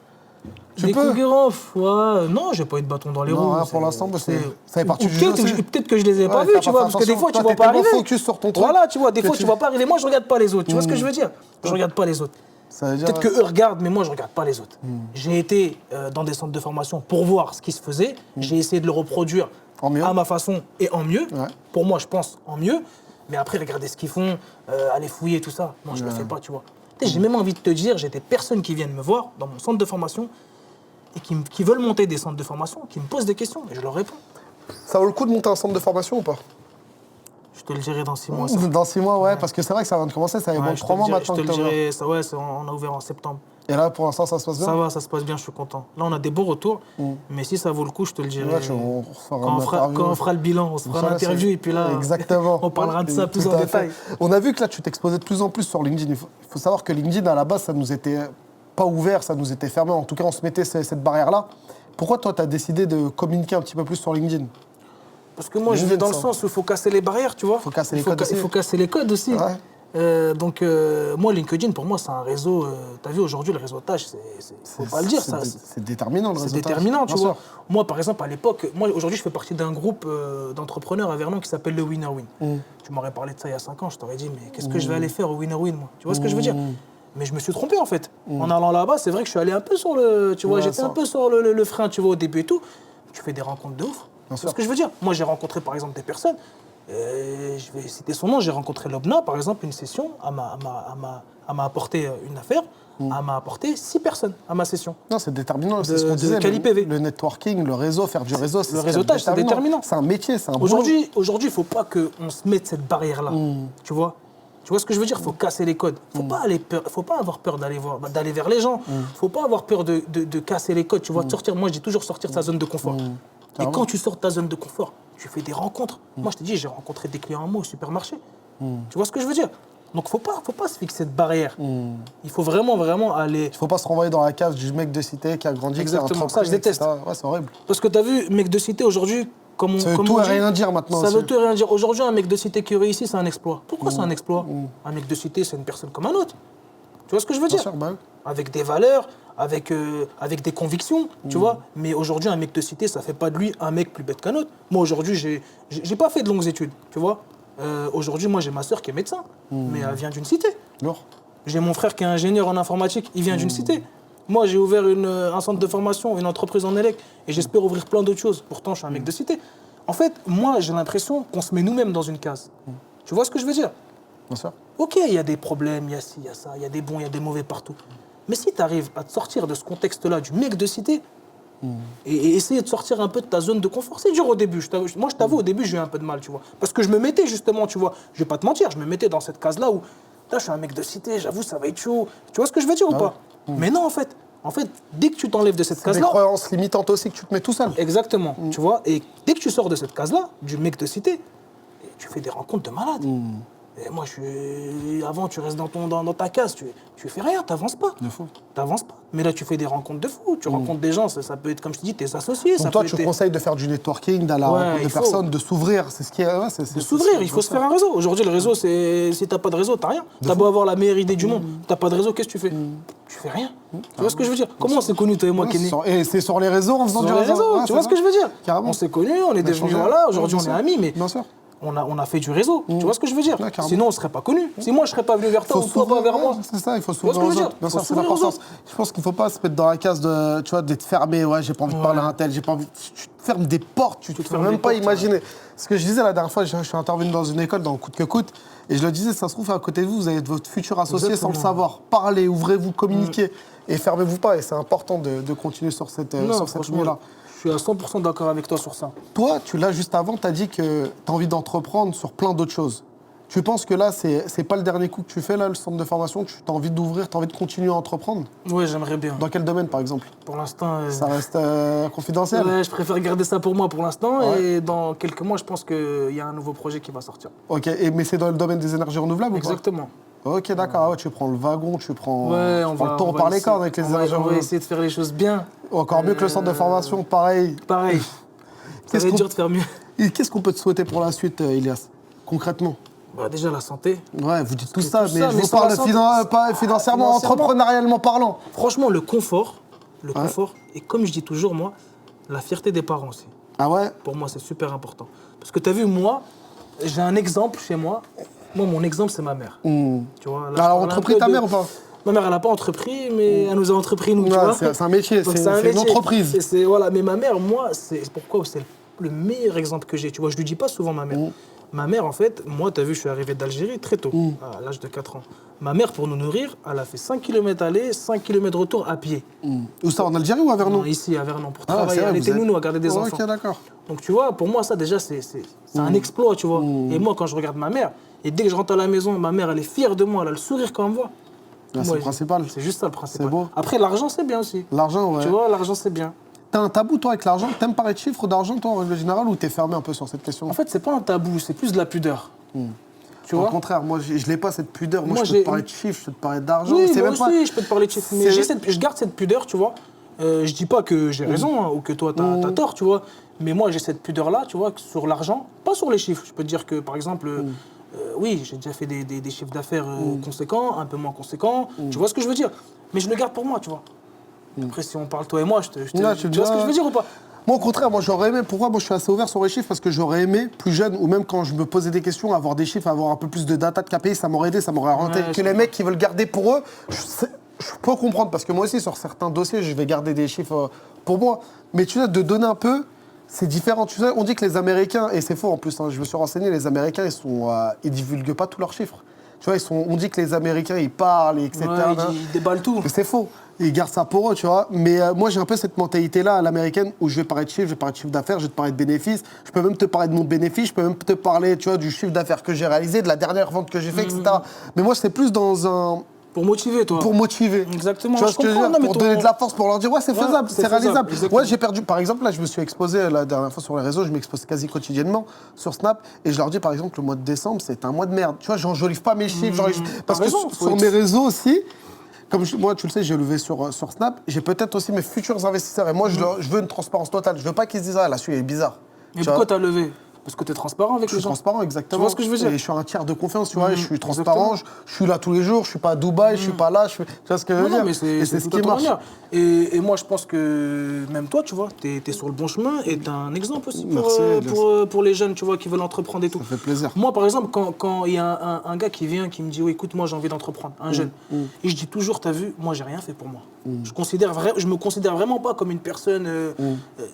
Des concurrents, ouais, non, j'ai pas eu de bâton dans les roues. Pour l'instant, ça fait partie du jeu. Peut-être que je les ai pas vus, tu vois, parce que des fois, tu vois pas arriver. Focus sur ton truc. Voilà, tu vois, des fois, tu vois pas arriver. Moi, je regarde pas les autres. Tu vois ce que je veux dire? Je regarde pas les autres. Peut-être qu'eux regardent, mais moi, je regarde pas les autres. J'ai été dans des centres de formation pour voir ce qui se faisait. J'ai essayé de le reproduire à ma façon et en mieux. Pour moi, je pense en mieux. Mais après, regarder ce qu'ils font, aller fouiller, tout ça, moi, je le fais pas, tu vois. J'ai même envie de te dire, j'ai des personnes qui viennent me voir dans mon centre de formation et qui veulent monter des centres de formation, qui me posent des questions, et je leur réponds. Ça vaut le coup de monter un centre de formation ou pas? Je te le dirai dans 6 mois. Dans 6 mois, ouais, parce que c'est vrai que ça vient de commencer, ça fait 3 mois maintenant. Je te le dirai, on a ouvert en septembre. Et là, pour l'instant, ça se passe bien? Ça va, ça se passe bien, je suis content. Là, on a des bons retours, mais si ça vaut le coup, je te le dirai. Quand on fera le bilan, on se fera l'interview, et puis là, on parlera de ça plus en détail. On a vu que là, tu t'exposais de plus en plus sur LinkedIn. Il faut savoir que LinkedIn, à la base, ça nous était pas ouvert, ça nous était fermé. En tout cas, on se mettait cette barrière-là. Pourquoi, toi, tu as décidé de communiquer un petit peu plus sur LinkedIn? Parce que moi, je vais dans le sens où il faut casser les barrières, tu vois. Il faut casser les codes aussi. Il faut casser les codes aussi. Moi, LinkedIn, pour moi, c'est un réseau. Tu as vu, aujourd'hui, le réseautage, faut pas le dire. C'est déterminant, le réseautage. C'est déterminant, tu vois. Moi, par exemple, à l'époque, aujourd'hui, je fais partie d'un groupe d'entrepreneurs à Vernon qui s'appelle le Winner Win. Tu m'aurais parlé de ça il y a 5 ans, je t'aurais dit, mais qu'est-ce que je vais aller faire au Winner Win, moi? Tu vois ce que je veux dire? Mais je me suis trompé, en fait. En allant là-bas, c'est vrai que je suis allé un peu sur le. Tu vois, j'étais un peu sur le frein, tu vois, au début et tout. Tu fais des rencontres de ouf. Tu vois ce que je veux dire? Moi, j'ai rencontré, par exemple, des personnes. Je vais citer son nom, j'ai rencontré Lobna, par exemple, une session, elle m'a apporté une affaire, elle m'a apporté 6 personnes à ma session. Non, c'est déterminant, c'est ce qu'on disait, le networking, le réseau, faire du réseau, le réseautage, c'est déterminant. C'est un métier, c'est un Aujourd'hui, il ne faut pas qu'on se mette cette barrière-là, tu vois ce que je veux dire? Il faut casser les codes. Il ne faut pas avoir peur d'aller vers les gens. Il ne faut pas avoir peur de casser les codes, tu vois, de sortir. Moi, je dis toujours sortir de sa zone de confort. Et quand tu sors de ta zone de confort, tu fais des rencontres. Moi, je te dis, j'ai rencontré des clients à moi au supermarché. Tu vois ce que je veux dire? Donc, faut pas se fixer cette barrière. Il faut vraiment aller... Il faut pas se renvoyer dans la case du mec de cité qui a grandi. Exactement, ça, je déteste. Ouais, c'est horrible. Parce que tu as vu, mec de cité, aujourd'hui, ça veut tout et rien dire maintenant. Ça veut tout et rien dire. Aujourd'hui, un mec de cité qui réussit, c'est un exploit. Pourquoi c'est un exploit? Un mec de cité, c'est une personne comme un autre. Tu vois ce que je veux dire? Bien sûr, bah oui. Avec des valeurs, avec des convictions, tu vois. Mais aujourd'hui, un mec de cité, ça fait pas de lui un mec plus bête qu'un autre. Moi, aujourd'hui, j'ai pas fait de longues études, tu vois. Aujourd'hui, moi, j'ai ma sœur qui est médecin, mais elle vient d'une cité. Lourd. J'ai mon frère qui est ingénieur en informatique, il vient d'une cité. Moi, j'ai ouvert un centre de formation, une entreprise en élec, et j'espère ouvrir plein d'autres choses. Pourtant, je suis un mec de cité. En fait, moi, j'ai l'impression qu'on se met nous-mêmes dans une case. Tu vois ce que je veux dire? Bien sûr. Ok, il y a des problèmes, il y a ci, il y a ça, il y a des bons, il y a des mauvais partout. Mais si tu arrives à te sortir de ce contexte-là, du mec de cité, et essayer de sortir un peu de ta zone de confort, c'est dur au début. Moi, je t'avoue, au début, j'ai eu un peu de mal, tu vois. Parce que je me mettais justement, tu vois, je vais pas te mentir, je me mettais dans cette case-là où, là, je suis un mec de cité, j'avoue, ça va être chaud. Tu vois ce que je veux dire ou pas? Mais non, en fait, dès que tu t'enlèves de cette case-là... C'est des croyances limitantes aussi que tu te mets tout seul. Exactement, tu vois. Et dès que tu sors de cette case-là, du mec de cité, tu fais des rencontres de malades. Et moi, avant, tu restes dans ta case, tu fais rien, t'avances pas. De fou. T'avances pas. Mais là, tu fais des rencontres de fou. Tu rencontres des gens, ça peut être, comme je te dis, tes associés. Donc toi, tu conseilles de faire du networking, d'aller à la rencontre de personnes, de s'ouvrir. C'est ce qui est. De s'ouvrir, il faut se faire un réseau. Aujourd'hui, le réseau, si t'as pas de réseau, t'as rien. T'as beau avoir la meilleure idée du monde, t'as pas de réseau, qu'est-ce que tu fais? Tu fais rien. Tu vois ce que je veux dire? Comment on s'est connus, toi et moi, Kenny? Et c'est sur les réseaux en faisant du réseau. Tu vois ce que je veux dire? Carrément. On s'est connus, on est devenus, voilà, aujourd'hui, on est amis, mais. Bien sûr. On a fait du réseau, tu vois ce que je veux dire? Ouais, sinon, on ne serait pas connus. Si moi, je ne serais pas venu vers toi ou toi pas vers moi. C'est ça, il faut s'ouvrir aux autres. Bien sûr, c'est l'importance. Je pense qu'il ne faut pas se mettre dans la case de, tu vois, d'être fermé. Ouais, j'ai pas envie de parler à un tel, j'ai pas envie. Tu te fermes des portes, tu ne te fais même pas imaginer. Ce que je disais la dernière fois, je suis intervenu dans une école, dans Coûte que Coûte, et je le disais, ça se trouve, à côté de vous, vous avez votre futur associé sans le savoir. Parlez, ouvrez-vous, communiquez, et fermez-vous pas. Et c'est important de continuer sur cette ligne-là. Je suis à 100% d'accord avec toi sur ça. Toi, juste avant, tu as dit que tu as envie d'entreprendre sur plein d'autres choses. Tu penses que là, c'est pas le dernier coup que tu fais, là, le centre de formation, tu as envie d'ouvrir, tu as envie de continuer à entreprendre? Oui, j'aimerais bien. Dans quel domaine, par exemple? Pour l'instant... Ça reste confidentiel? Ouais, je préfère garder ça pour moi pour l'instant. Ouais. Et dans quelques mois, je pense qu'il y a un nouveau projet qui va sortir. Ok, mais c'est dans le domaine des énergies renouvelables? Exactement. Ok, d'accord. Ouais, tu prends le wagon, tu prends, on le taureau par les cornes avec les énergies renouvelables. On va essayer de faire les choses bien. Encore mieux que le centre de formation, pareil. Pareil. Ça va être dur de faire mieux. Et qu'est-ce qu'on peut te souhaiter pour la suite, Ilias, concrètement? Déjà, la santé. Ouais, vous dites tout ça, mais je vous parle pas financièrement, entrepreneurialement parlant. Franchement, le confort, et comme je dis toujours, moi, la fierté des parents aussi. Ah ouais? Pour moi, c'est super important. Parce que tu as vu, moi, j'ai un exemple chez moi. Moi, mon exemple, c'est ma mère. Tu vois, là, alors, entrepris ta mère ou pas? Ma mère, elle n'a pas entrepris, mais elle nous a entrepris, nous, tu vois. C'est un métier, c'est une entreprise. Voilà. Mais ma mère, moi, c'est le meilleur exemple que j'ai. Tu vois, je ne lui dis pas souvent ma mère. Ma mère, en fait, moi, tu as vu, je suis arrivé d'Algérie très tôt, à l'âge de 4 ans. Ma mère, pour nous nourrir, elle a fait 5 km aller, 5 km retour à pied. Où ça, en Algérie ou à Vernon? Non, ici, à Vernon, pour travailler. Elle était nounou à garder des enfants. Ok, d'accord. Donc, tu vois, pour moi, ça, déjà, c'est un exploit, tu vois. Et moi, quand je regarde ma mère, et dès que je rentre à la maison, ma mère, elle est fière de moi, elle a le sourire quand elle me voit. C'est le principal. C'est juste ça, le principal. C'est beau. Après, l'argent, c'est bien aussi. L'argent, ouais. Tu vois, l'argent, c'est bien. T'as un tabou, toi, avec l'argent? T'aimes parler de chiffres d'argent, toi, en règle générale, ou t'es fermé un peu sur cette question? En fait, c'est pas un tabou, c'est plus de la pudeur. Tu vois? Au contraire, moi, je n'ai pas cette pudeur. Moi, je peux te parler de chiffres, je peux te parler d'argent. Oui, moi aussi, je peux te parler de chiffres. Mais je garde cette pudeur, tu vois. Je dis pas que j'ai raison ou que toi, t'as tort, tu vois. Mais moi, j'ai cette pudeur-là, tu vois, sur l'argent, pas sur les chiffres. Je peux te dire que, par exemple, oui, j'ai déjà fait des chiffres d'affaires conséquents, un peu moins conséquents. Tu vois ce que je veux dire? Mais je le garde pour moi, tu vois. Après, si on parle toi et moi, tu vois ce que je veux dire ou pas? Moi, au contraire, moi, j'aurais aimé. Pourquoi moi, je suis assez ouvert sur les chiffres? Parce que j'aurais aimé, plus jeune, ou même quand je me posais des questions, avoir des chiffres, avoir un peu plus de data de KPI, ça m'aurait aidé, ça m'aurait orienté. Que les mecs qui veulent garder pour eux, je peux comprendre. Parce que moi aussi, sur certains dossiers, je vais garder des chiffres pour moi. Mais tu sais, de donner un peu, c'est différent. Tu sais, on dit que les Américains, et c'est faux en plus, hein, je me suis renseigné, les Américains, ils divulguent pas tous leurs chiffres. Tu vois, on dit que les Américains, ils parlent, etc. Ouais, ils déballent tout. Mais c'est faux. Ils gardent ça pour eux, tu vois. Mais moi, j'ai un peu cette mentalité-là à l'américaine où je vais parler de chiffres, je vais parler de chiffre d'affaires, je vais te parler de bénéfices. Je peux même te parler de mon bénéfice, je peux même te parler, tu vois, du chiffre d'affaires que j'ai réalisé, de la dernière vente que j'ai fait, etc. Mais moi, c'est plus dans un... Pour motiver, toi. Pour motiver. Exactement. Tu vois ce que je veux dire? Pour donner de la force, pour leur dire, ouais, c'est faisable, c'est réalisable. Exactement. Ouais, j'ai perdu. Par exemple, là, je me suis exposé la dernière fois sur les réseaux, je m'expose quasi quotidiennement sur Snap. Et je leur dis, par exemple, le mois de décembre, c'est un mois de merde. Tu vois, j'enjolive pas mes chiffres. Parce que sur mes réseaux aussi, comme moi, tu le sais, j'ai levé sur Snap, j'ai peut-être aussi mes futurs investisseurs. Et moi, je veux une transparence totale. Je veux pas qu'ils se disent, ah, là-dessus, il est bizarre. Mais pourquoi t'as levé? Parce que tu es transparent avec les gens. Je suis transparent, exactement. Tu vois ce que je veux dire? Et je suis un tiers de confiance, tu vois. Je suis transparent, je suis là tous les jours, je suis pas à Dubaï, je suis pas là. Tu vois ce que je veux dire? Non, mais c'est ce qui marche. Et moi, je pense que même toi, tu vois, tu es sur le bon chemin et tu es un exemple aussi pour les jeunes, tu vois, qui veulent entreprendre et tout. Ça fait plaisir. Moi, par exemple, quand il y a un gars qui vient, qui me dit, oui, écoute, moi, j'ai envie d'entreprendre, un jeune. Et je dis toujours, t'as vu, moi, j'ai rien fait pour moi. Je me considère vraiment pas comme une personne,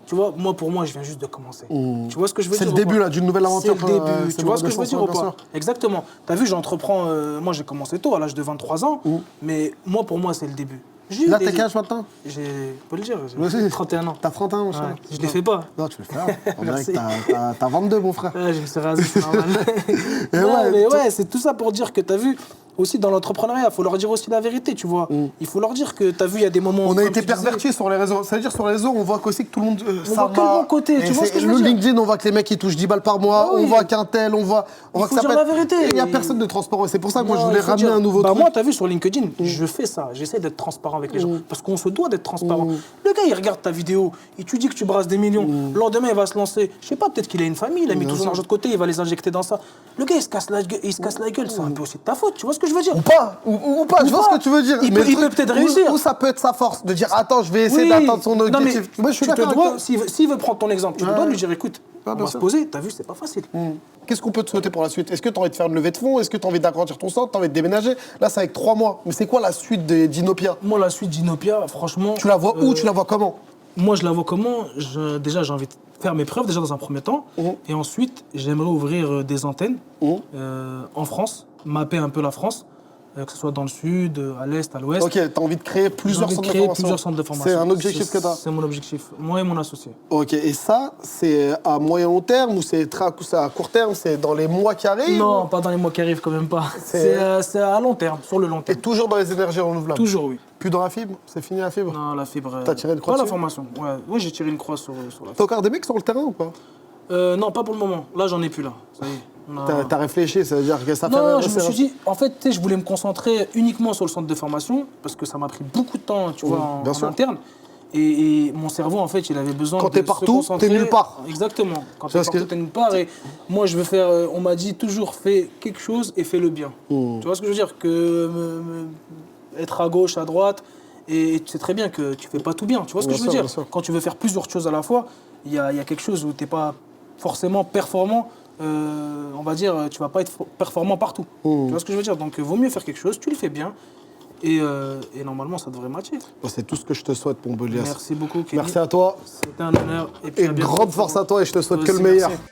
tu vois, pour moi, je viens juste de commencer. Tu vois ce que je veux dire? C'est le début, là, d'une nouvelle aventure. C'est le début, tu vois ce que je veux dire ou pas? Exactement. T'as vu, j'entreprends, moi, j'ai commencé tôt, à l'âge de 23 ans, mais moi, pour moi, c'est le début. Là, t'as quel âge maintenant? J'ai, on peut le dire, j'ai 31 ans. T'as 31 ans, mon cher? Je les fais pas. Non, tu le fais. On dirait que t'as 22, mon frère. Ouais, je me suis rasé, c'est normal. Mais ouais, c'est tout ça pour dire que t'as vu, aussi dans l'entrepreneuriat, il faut leur dire aussi la vérité, tu vois. Il faut leur dire que t'as vu, il y a des moments... On a été pervertis sur les réseaux. Ça veut dire sur les réseaux, on voit qu'aussi que tout le monde... on voit que le bon côté, tu vois ce que je veux dire? Le LinkedIn, on voit que les mecs, ils touchent 10 balles par mois, on voit qu'un tel, on voit que ça dire la vérité. Il n'y a personne de transparent. C'est pour ça que moi, je voulais ramener un nouveau truc. Moi, t'as vu, sur LinkedIn, je fais ça. J'essaie d'être transparent avec les gens. Parce qu'on se doit d'être transparent. Le gars, il regarde ta vidéo, et tu dis que tu brasses des millions. Le lendemain, il va se lancer. Je sais pas, peut-être qu'il a une famille, il a mis tout son argent de côté, il va les injecter dans ça. Le gars, il se casse la gueule. C'est un peu aussi de ta faute, tu vois ce que je veux dire? Ou pas, je vois ce que tu veux dire. Il peut peut-être réussir. Ou ça peut être sa force, de dire attends, je vais essayer d'atteindre son objectif. Moi, je suis d'accord. S'il veut prendre ton exemple, tu dois lui dire écoute, on va se poser, t'as vu, c'est pas facile. Qu'est-ce qu'on peut te souhaiter pour la suite? Est-ce que tu as envie de faire une levée de fonds? Est-ce que tu as envie d'agrandir ton centre? Tu as envie de déménager? Là, c'est avec 3 mois. Mais c'est quoi la suite d'Inopia? Moi, la suite d'Inopia, franchement. Tu la vois où? Tu la vois comment? Moi, je la vois comment? Déjà, j'ai envie de faire mes preuves, déjà dans un premier temps. Et ensuite, j'aimerais ouvrir des antennes en France, mapper un peu la France. Que ce soit dans le sud, à l'est, à l'ouest. Ok, tu as envie de créer plusieurs centres de formation. C'est un objectif que tu as? C'est mon objectif, moi et mon associé. Ok, et ça, c'est à moyen long terme ou c'est à court terme? C'est dans les mois qui arrivent? Non, pas dans les mois qui arrivent quand même pas. C'est à long terme, sur le long terme. Et toujours dans les énergies renouvelables? Toujours, oui. Plus dans la fibre? C'est fini la fibre? Non, la fibre... T'as tiré une croix pas dessus? la formation, ouais, j'ai tiré une croix sur la fibre. T'as encore des mecs sur le terrain ou pas? Non, pas pour le moment. Là, j'en ai plus, là. Ça y est. T'as réfléchi, ça veut dire que ça fait... Non, je me suis dit, en fait, tu sais, je voulais me concentrer uniquement sur le centre de formation, parce que ça m'a pris beaucoup de temps, tu vois, en interne. Et mon cerveau, en fait, il avait besoin quand t'es partout, t'es nulle part. Exactement. Quand t'es partout, t'es nulle part. Et moi, je veux faire... on m'a dit toujours, fais quelque chose et fais-le bien. Tu vois ce que je veux dire? Être à gauche, à droite... Et tu sais très bien que tu fais pas tout bien. Tu vois ce que je veux dire? Quand tu veux faire plusieurs choses à la fois, il y a quelque chose où tu n'es pas forcément performant. On va dire, tu vas pas être performant partout. Tu vois ce que je veux dire? Donc, vaut mieux faire quelque chose, tu le fais bien. Et normalement, ça devrait matcher. C'est tout ce que je te souhaite, mon beau Lias. Merci beaucoup, Kenny. Merci à toi. C'était un honneur. Et grande force à toi et je te souhaite que le meilleur. Merci.